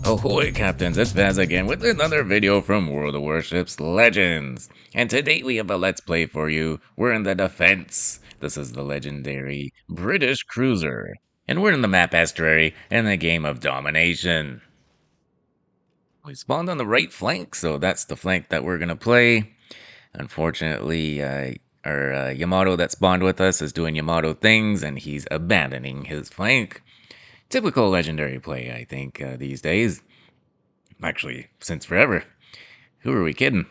Ahoy Captains, it's Vaz again with another video from World of Warships Legends. And today we have a Let's Play for you. We're in the Defense. This is the legendary British cruiser. And we're in the map estuary in the game of domination. We spawned on the right flank, so that's the flank that we're going to play. Unfortunately, our Yamato that spawned with us is doing Yamato things and he's abandoning his flank. Typical legendary play, I think, these days. Actually, since forever. Who are we kidding?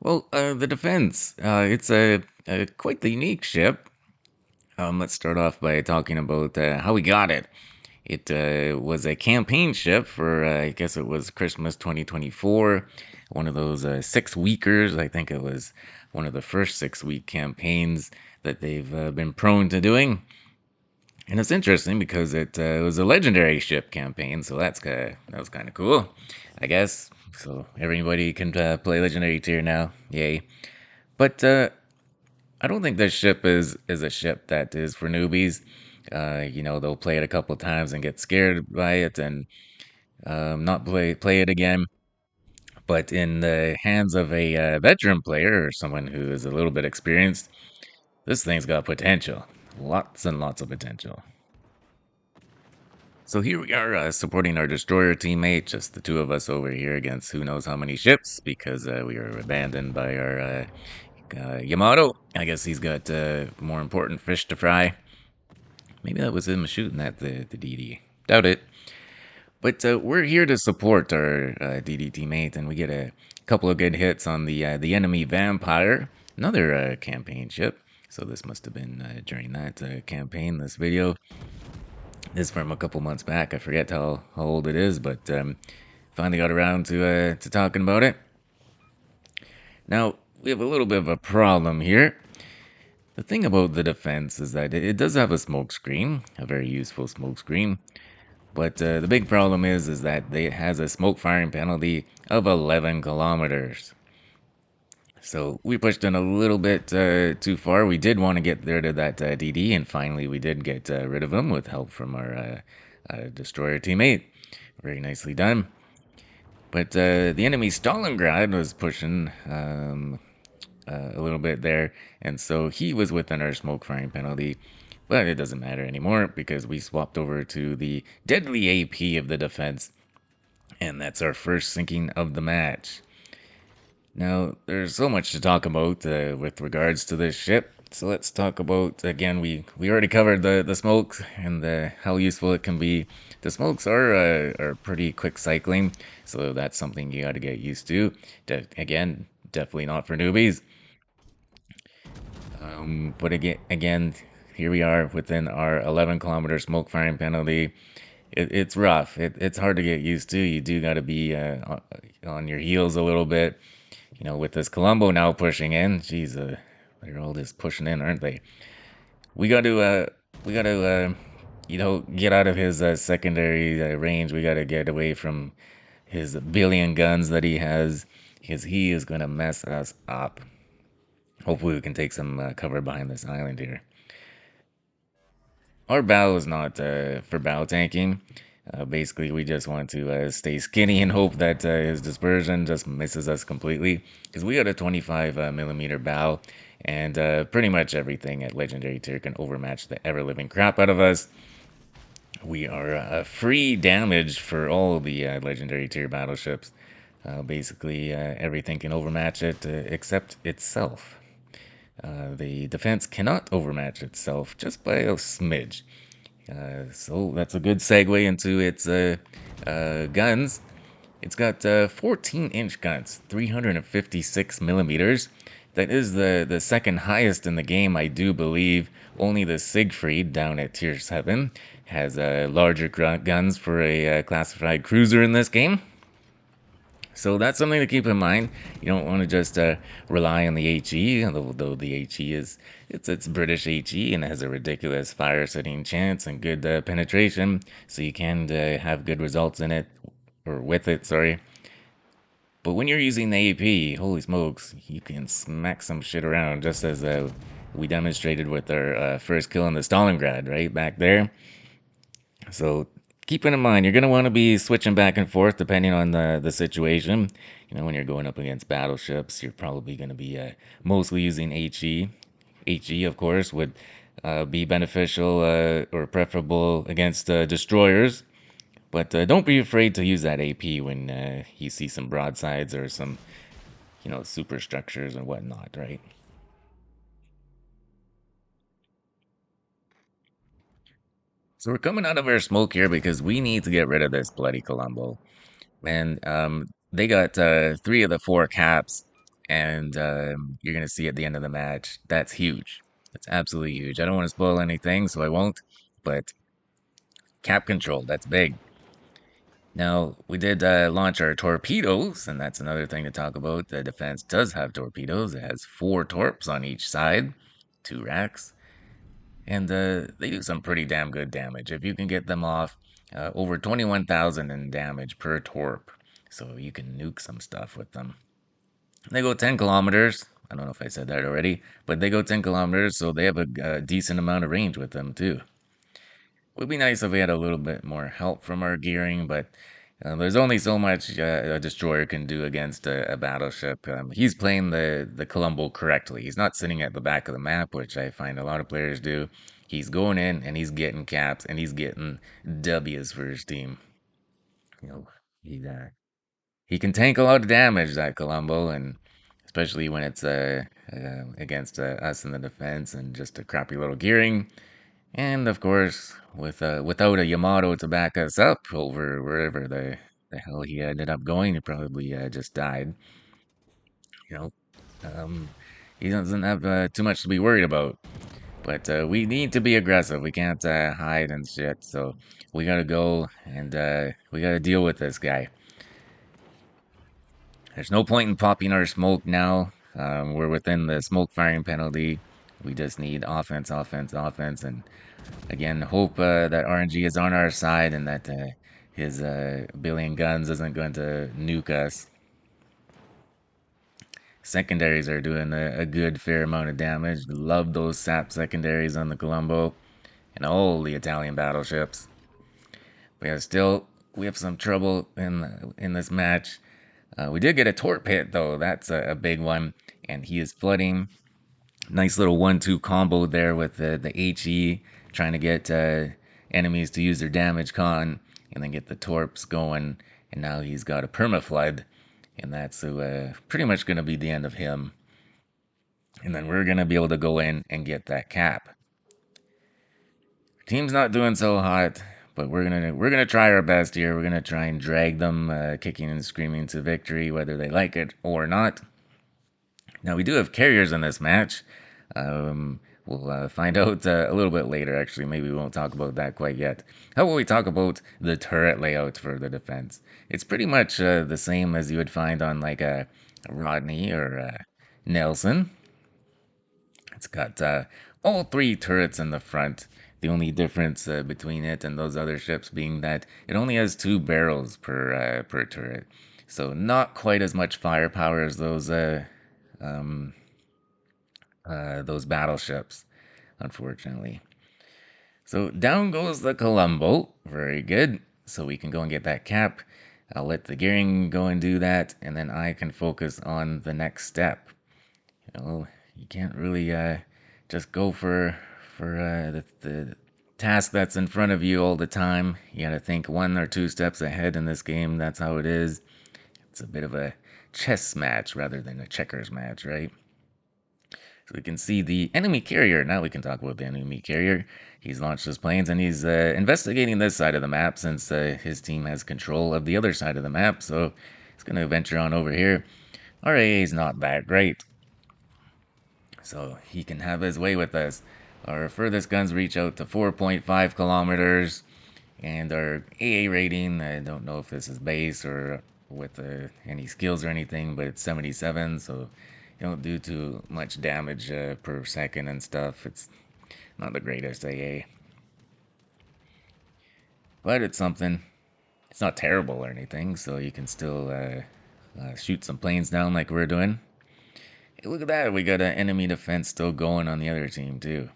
Well, the Defense. It's a quite the unique ship. Let's start off by talking about how we got it. It was a campaign ship for, I guess it was Christmas 2024. One of those 6-weekers. I think it was one of the first 6-week campaigns that they've been prone to doing. And it's interesting because it was a legendary ship campaign, so that was kind of cool, I guess. So everybody can play legendary tier now, yay! But I don't think this ship is a ship that is for newbies. They'll play it a couple times and get scared by it and not play it again. But in the hands of a veteran player or someone who is a little bit experienced, this thing's got potential, lots and lots of potential. So here we are supporting our destroyer teammate, just the two of us over here against who knows how many ships, because we are abandoned by our Yamato. I guess he's got more important fish to fry. Maybe that was him shooting at the DD. Doubt it. But we're here to support our DD teammate, and we get a couple of good hits on the enemy Vampire, another campaign ship. So this must have been during that campaign, this video. This is from a couple months back. I forget how old it is, but finally got around to talking about it. Now, we have a little bit of a problem here. The thing about the Defense is that it does have a smoke screen, a very useful smoke screen. But the big problem is that it has a smoke firing penalty of 11 kilometers. So we pushed in a little bit too far. We did want to get rid of that DD, and finally we did get rid of him with help from our destroyer teammate. Very nicely done. But the enemy Stalingrad was pushing a little bit there, and so he was within our smoke firing penalty. But it doesn't matter anymore because we swapped over to the deadly AP of the Defense, and that's our first sinking of the match. Now, there's so much to talk about with regards to this ship. So let's talk about, again, we already covered the smokes and how useful it can be. The smokes are pretty quick cycling, so that's something you got to get used to. Again, definitely not for newbies. But again, here we are within our 11-kilometer smoke firing penalty. It's rough. It's hard to get used to. You do got to be on your heels a little bit. You know, with this Colombo now pushing in, geez, they're all just pushing in, aren't they? We got to, get out of his secondary range. We got to get away from his billion guns that he has, because he is going to mess us up. Hopefully we can take some cover behind this island here. Our bow is not for bow tanking. Basically, we just want to stay skinny and hope that his dispersion just misses us completely. Because we got a 25 millimeter bow, and pretty much everything at Legendary tier can overmatch the ever-living crap out of us. We are free damage for all the Legendary tier battleships. Basically, everything can overmatch it except itself. The Defense cannot overmatch itself just by a smidge. So that's a good segue into its guns. It's got 14-inch guns, 356 millimeters. That is the second highest in the game, I do believe. Only the Siegfried down at tier 7 has larger guns for a classified cruiser in this game. So that's something to keep in mind. You don't want to just rely on the HE, although the HE it's British HE and it has a ridiculous fire setting chance and good penetration, so you can have good results in it, or with it, sorry. But when you're using the AP, holy smokes, you can smack some shit around, just as we demonstrated with our first kill in the Stalingrad, right back there. So keeping in mind you're going to want to be switching back and forth depending on the situation. When you're going up against battleships, you're probably going to be mostly using HE. HE, of course, would be beneficial or preferable against destroyers. But don't be afraid to use that AP when you see some broadsides or some, superstructures and whatnot, right? So we're coming out of our smoke here because we need to get rid of this bloody Colombo. And they got three of the four caps, and you're gonna see at the end of the match. That's huge. That's absolutely huge. I don't want to spoil anything, so I won't. But cap control, that's big. Now we did launch our torpedoes, and that's another thing to talk about. The defense does have torpedoes. It has four torps on each side, two racks, and they do some pretty damn good damage. If you can get them off, over 21,000 in damage per torp, so you can nuke some stuff with them. They go 10 kilometers. I don't know if I said that already, but they go 10 kilometers, so they have a decent amount of range with them too. Would be nice if we had a little bit more help from our gearing, but there's only so much a destroyer can do against a battleship. He's playing the Colombo correctly. He's not sitting at the back of the map, which I find a lot of players do. He's going in and he's getting caps and he's getting W's for his team. You know, he he can tank a lot of damage, that Colombo, and especially when it's against us in the defense and just a crappy little gearing. And of course, without a Yamato to back us up over wherever the hell he ended up going, he probably just died. You know, um, he doesn't have too much to be worried about. But we need to be aggressive. We can't hide and shit. So we gotta go and we gotta deal with this guy. There's no point in popping our smoke now. We're within the smoke firing penalty. We just need offense, offense, offense, and again, hope that RNG is on our side and that his billion guns isn't going to nuke us. Secondaries are doing a good fair amount of damage. Love those SAP secondaries on the Colombo and all the Italian battleships. But yeah, still, we have some trouble in this match. We did get a torp hit though. That's a big one, and he is flooding. Nice little 1-2 combo there with the HE, trying to get enemies to use their damage con and then get the torps going. And now he's got a permaflood, and that's pretty much going to be the end of him. And then we're going to be able to go in and get that cap. Team's not doing so hot, but we're gonna try our best here. We're gonna try and drag them, kicking and screaming to victory, whether they like it or not. Now we do have carriers in this match. We'll find out a little bit later. Actually, maybe we won't talk about that quite yet. How about we talk about the turret layout for the defense? It's pretty much the same as you would find on like a Rodney or Nelson. It's got all three turrets in the front. The only difference between it and those other ships being that it only has two barrels per turret, so not quite as much firepower as um, those battleships, unfortunately. So down goes the Colombo. Very good. So we can go and get that cap. I'll let the gearing go and do that, and then I can focus on the next step. You can't really just go for the task that's in front of you all the time. You gotta think one or two steps ahead in this game. That's how it is. It's a bit of a chess match rather than a checkers match, right? So we can see the enemy carrier. Now we can talk about the enemy carrier. He's launched his planes and he's investigating this side of the map since his team has control of the other side of the map. So he's going to venture on over here. Our AA is not that great, so he can have his way with us. Our furthest guns reach out to 4.5 kilometers, and our AA rating, I don't know if this is base or with any skills or anything, but it's 77, so you don't do too much damage per second and stuff. It's not the greatest AA, but it's something. It's not terrible or anything, so you can still shoot some planes down like we're doing. Hey, look at that, we got an enemy defense still going on the other team too.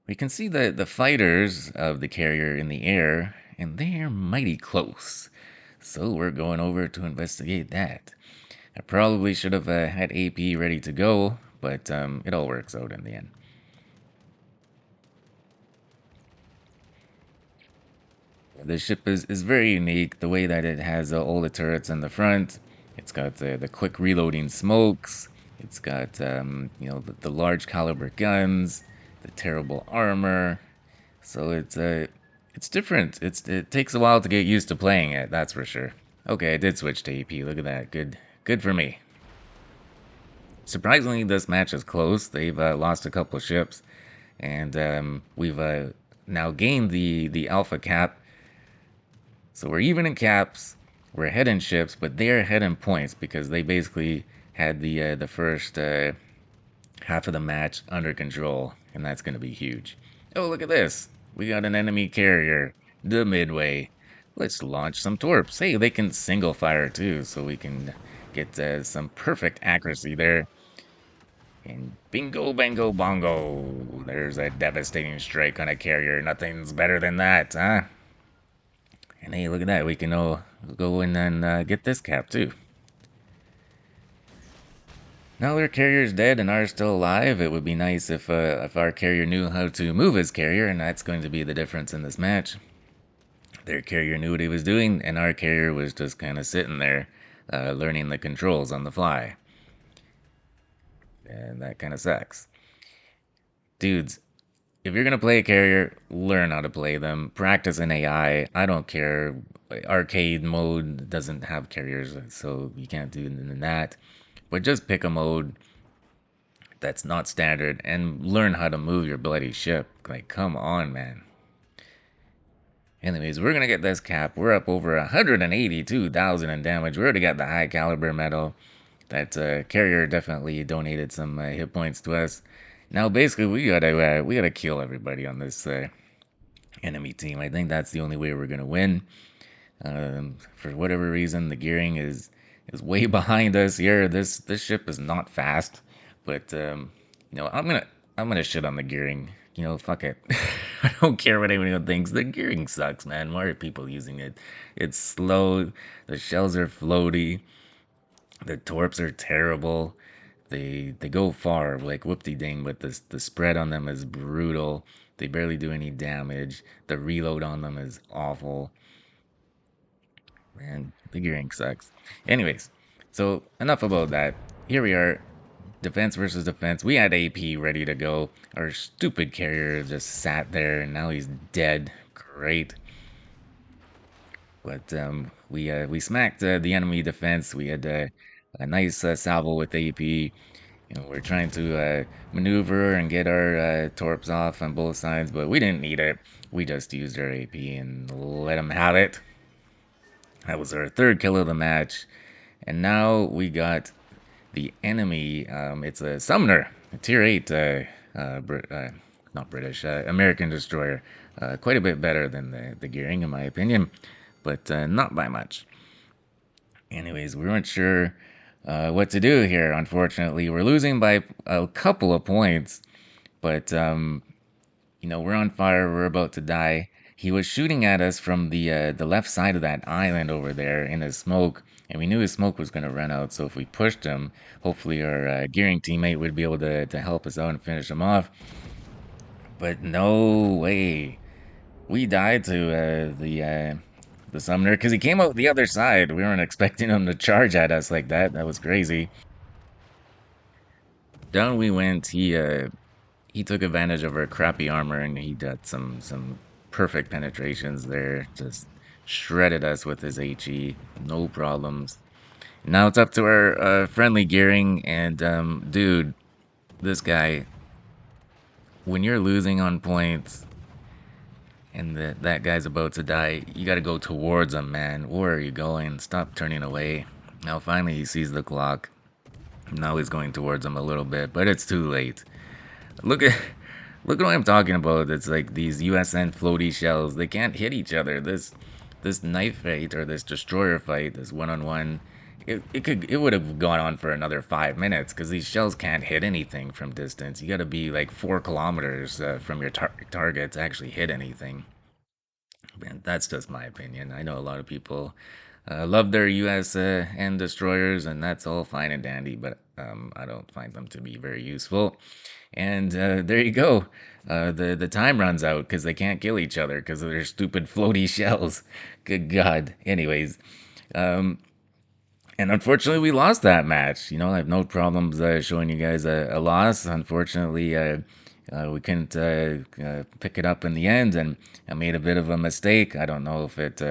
We can see the fighters of the carrier in the air, and they're mighty close. So we're going over to investigate that. I probably should have had AP ready to go, but it all works out in the end. The ship is very unique. The way that it has all the turrets in the front. It's got the quick reloading smokes. It's got the large caliber guns, the terrible armor. So it's different. It takes a while to get used to playing it. That's for sure. Okay, I did switch to AP. Look at that. Good for me. Surprisingly, this match is close. They've lost a couple of ships, and we've now gained the alpha cap. So we're even in caps. We're ahead in ships, but they're ahead in points because they basically had the first half of the match under control, and that's going to be huge. Oh, look at this. We got an enemy carrier, the Midway. Let's launch some torps. Hey, they can single fire too, so we can get some perfect accuracy there. And bingo, bango, bongo. There's a devastating strike on a carrier. Nothing's better than that, huh? And hey, look at that. We can go in and get this cap too. Now their carrier's dead and ours still alive. It would be nice if our carrier knew how to move his carrier, and that's going to be the difference in this match. Their carrier knew what he was doing, and our carrier was just kind of sitting there, learning the controls on the fly. And that kind of sucks. Dudes, if you're gonna play a carrier, learn how to play them. Practice in AI. I don't care. Arcade mode doesn't have carriers, so you can't do that. But just pick a mode that's not standard and learn how to move your bloody ship. Like, come on, man. Anyways, we're gonna get this cap. We're up over 182,000 in damage. We already got the high caliber medal. That carrier definitely donated some hit points to us. Now, basically, we gotta kill everybody on this enemy team. I think that's the only way we're gonna win. For whatever reason, the gearing is way behind us here. This ship is not fast, but I'm gonna shit on the gearing. Fuck it. I don't care what anyone thinks. The gearing sucks, man. Why are people using it? It's slow. The shells are floaty. The torps are terrible. They go far, like whoop-de-ding, but the spread on them is brutal. They barely do any damage. The reload on them is awful. Man, the gearing sucks. Anyways, so enough about that. Here we are, defense versus defense. We had AP ready to go. Our stupid carrier just sat there, and now he's dead. Great. But we smacked the enemy defense. We had a nice salvo with AP. We're trying to maneuver and get our torps off on both sides, but we didn't need it. We just used our AP and let them have it. That was our third kill of the match. And now we got the enemy. It's a Sumner, a Tier 8, not British, American destroyer. Quite a bit better than the gearing, in my opinion, but not by much. Anyways, we weren't sure what to do here, unfortunately. We're losing by a couple of points, but, we're on fire. We're about to die. He was shooting at us from the left side of that island over there in his smoke, and we knew his smoke was going to run out, so if we pushed him, hopefully our gearing teammate would be able to help us out and finish him off. But no way. We died to the Summoner because he came out the other side. We weren't expecting him to charge at us like that. That was crazy. Down we went. He took advantage of our crappy armor and he got some perfect penetrations there. Just shredded us with his HE. No problems. Now it's up to our friendly gearing, and dude, this guy, when you're losing on points and that guy's about to die, you gotta go towards him, man. Where are you going? Stop turning away. Now finally he sees the clock. Now he's going towards him a little bit, but it's too late. Look at what I'm talking about. It's like these USN floaty shells. They can't hit each other. This knife fight or this destroyer fight, this one-on-one, it would have gone on for another 5 minutes because these shells can't hit anything from distance. You got to be like 4 kilometers from your target to actually hit anything. And that's just my opinion. I know a lot of people love their U.S. End destroyers, and that's all fine and dandy, but I don't find them to be very useful. And there you go. The time runs out because they can't kill each other because of their stupid floaty shells. Good God. Anyways, and unfortunately, we lost that match. You know, I have no problems showing you guys a loss. Unfortunately, we couldn't pick it up in the end, and I made a bit of a mistake. I don't know if it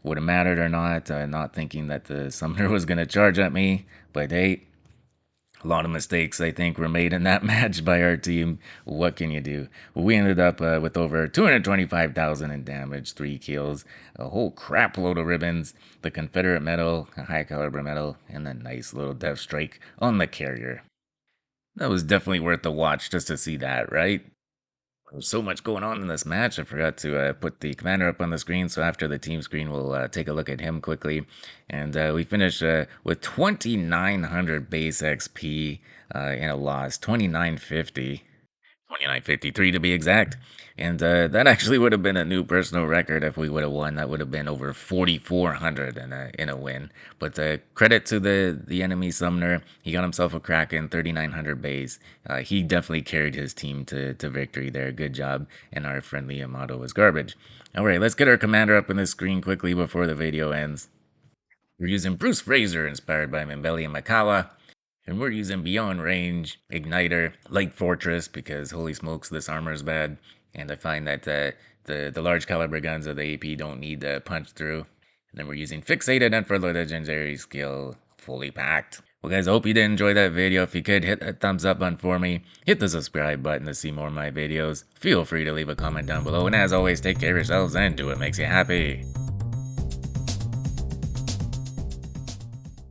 would have mattered or not. Not thinking that the summoner was going to charge at me, but hey, a lot of mistakes, I think, were made in that match by our team. What can you do? Well, we ended up with over 225,000 in damage, 3 kills, a whole crap load of ribbons, the Confederate medal, a high caliber medal, and a nice little death strike on the carrier. That was definitely worth the watch just to see that, right? There's so much going on in this match. I forgot to put the commander up on the screen. So after the team screen, we'll take a look at him quickly. And we finish with 2,900 base XP in a loss, 2,950. 2953 to be exact. And that actually would have been a new personal record if we would have won. That would have been over 4,400 in a win. But credit to the enemy summoner. He got himself a Kraken, 3,900 base. He definitely carried his team to victory there. Good job. And our friendly Yamato was garbage. All right, let's get our commander up on the screen quickly before the video ends. We're using Bruce Fraser, inspired by Mimbelli and Makawa. And we're using Beyond Range, Igniter, Light Fortress, because holy smokes, this armor is bad. And I find that the large caliber guns of the AP don't need to punch through. And then we're using Fixated and for the legendary skill, fully packed. Well guys, I hope you did enjoy that video. If you could, hit that thumbs up button for me. Hit the subscribe button to see more of my videos. Feel free to leave a comment down below. And as always, take care of yourselves and do what makes you happy.